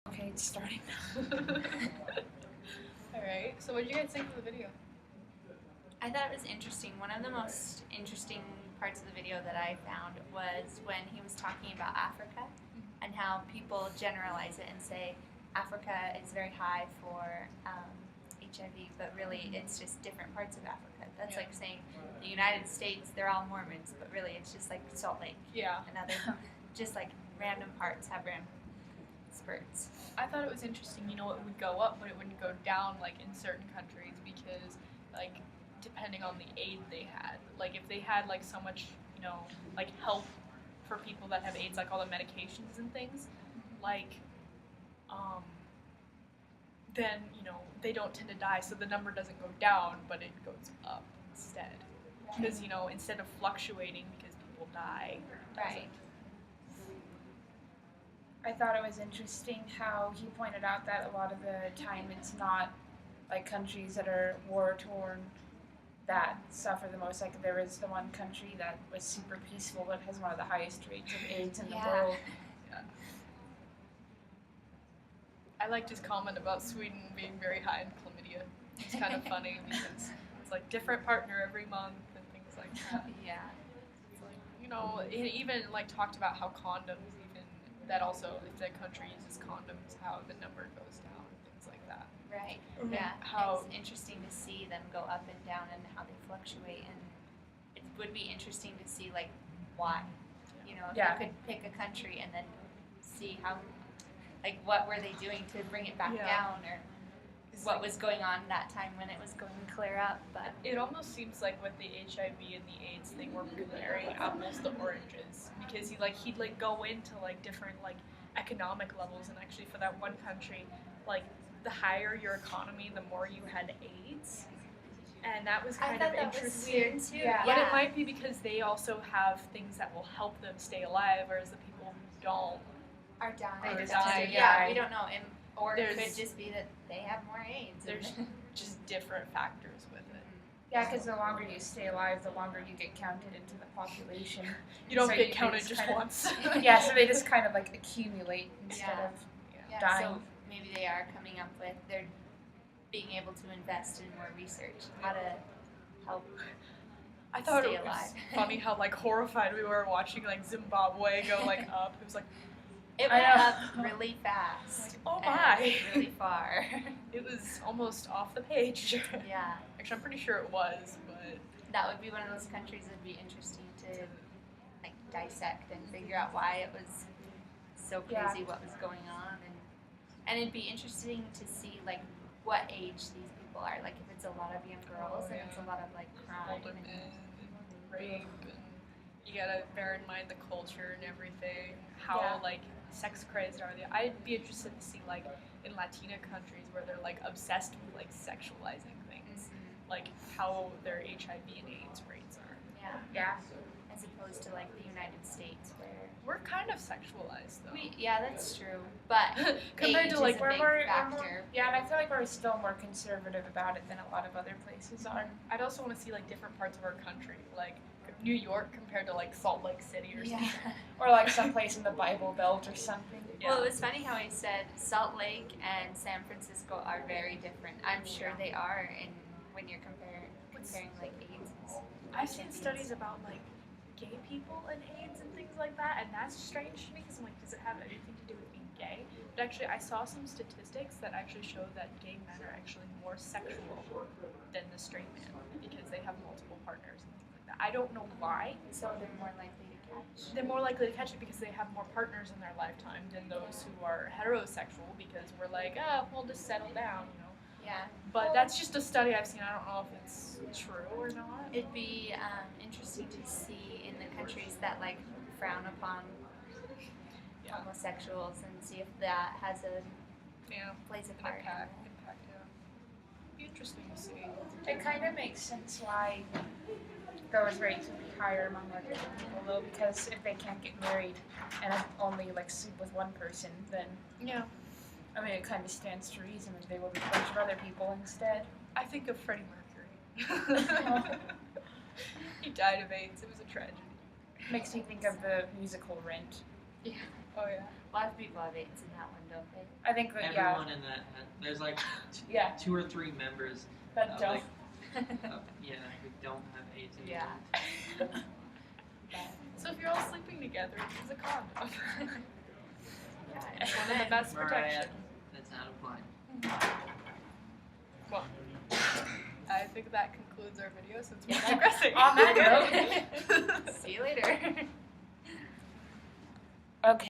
Okay, it's starting now. Alright, so what did you guys think of the video? I thought it was interesting. One of the most interesting parts of the video that I found was when he was talking about Africa and how people generalize it and say Africa is very high for HIV, but really it's just different parts of Africa. That's like saying the United States, they're all Mormons, but really it's just like Salt Lake. Yeah. And other, just like random parts have random spurts. I thought it was interesting, it would go up, but it wouldn't go down, like, in certain countries because, like, depending on the aid they had. Like, if they had, like, so much, like, help for people that have AIDS, like all the medications and things, like, then, they don't tend to die, so the number doesn't go down, but it goes up instead. Because, instead of fluctuating because people die, Right. I thought it was interesting how he pointed out that a lot of the time it's not like countries that are war-torn that suffer the most. Like there is the one country that was super peaceful but has one of the highest rates of AIDS in the world. Yeah. I liked his comment about Sweden being very high in chlamydia. It's kind of funny because it's like different partner every month and things like that. Yeah. It's like, it even like talked about how condoms even, that also, if the country uses condoms, how the number goes down and things like that. Right. Mm-hmm. Yeah. How it's interesting to see them go up and down and how they fluctuate, and it would be interesting to see like why. If you could pick a country and then see how, like, what were they doing to bring it back down, or what was going on that time when it was going to clear up. But it almost seems like with the HIV and the AIDS thing, we're comparing apples to oranges, because he'd go into like different like economic levels, and actually for that one country, like the higher your economy, the more you had AIDS, and that was kind of interesting. Was weird too. Yeah. But it might be because they also have things that will help them stay alive, whereas the people who don't are dying. Are dying. Yeah, we don't know. Or it There's- could just be that they have more AIDS. There's just different factors with it. Yeah, because the longer you stay alive, the longer you get counted into the population. You don't So get you counted just just kind of- once. Yeah, so they just kind of like accumulate instead of Yeah, dying. so maybe they are coming up with, they're being able to invest in more research, how to help I thought stay it was alive. funny how like horrified we were watching like Zimbabwe go like up. It was like, It I went know. up really fast. Like, oh and my. really far. it was almost off the page. Yeah. Actually, I'm pretty sure it was, but That would be one of those countries that would be interesting to like dissect and figure out why it was so crazy, what was going on, and it'd be interesting to see like what age these people are. Like if it's a lot of young girls and it's a lot of like crime. older men and rape, and you gotta bear in mind the culture and everything. How like sex crazed are they? I'd be interested to see like in Latina countries where they're like obsessed with like sexualizing things, like how their HIV and AIDS rates are. Yeah. As opposed to like the United States where We're kind of sexualized though. that's true. But Compared age to like is a big factor. Yeah, and I feel like we're still more conservative about it than a lot of other places are. I'd also want to see like different parts of our country, like New York compared to like Salt Lake City or something. Or like someplace in the Bible Belt or something. Yeah. Well, it was funny how he said Salt Lake and San Francisco are very different. I'm sure they are, when you're comparing like AIDS. I've seen studies about like gay people and AIDS and things like that, and that's strange to me because I'm like, does it have anything to do with being gay? But actually, I saw some statistics that actually show that gay men are actually more sexual than the straight man because they have multiple partners and things like that. I don't know why. So they're more likely to catch. They're more likely to catch it because they have more partners in their lifetime than those who are heterosexual, because we're like, we'll just settle down, Yeah. But that's just a study I've seen. I don't know if it's true or not. It'd be interesting to see in the countries that like frown upon homosexuals and see if that has plays a part. Impact, yeah. Be interesting to see. It kind of makes sense why those rates would be higher among regular people, though, because if they can't get married and only like sleep with one person, then I mean it kind of stands to reason that they will be a bunch of other people instead. I think of Freddie Mercury. He died of AIDS. It was a tragedy. Makes me think of the musical Rent. Yeah. Oh yeah. A lot of people have AIDS in that one, don't they? I think that yeah, Everyone in that, there's like yeah, 2 or 3 members that of, don't. like, who don't have AIDS. in Yeah. them. So if you're all sleeping together, use a condom. Yeah, It's one of the best Mariah, protection. that's not applying. Well, I think that concludes our video since we're digressing. On that note. See you later. Okay.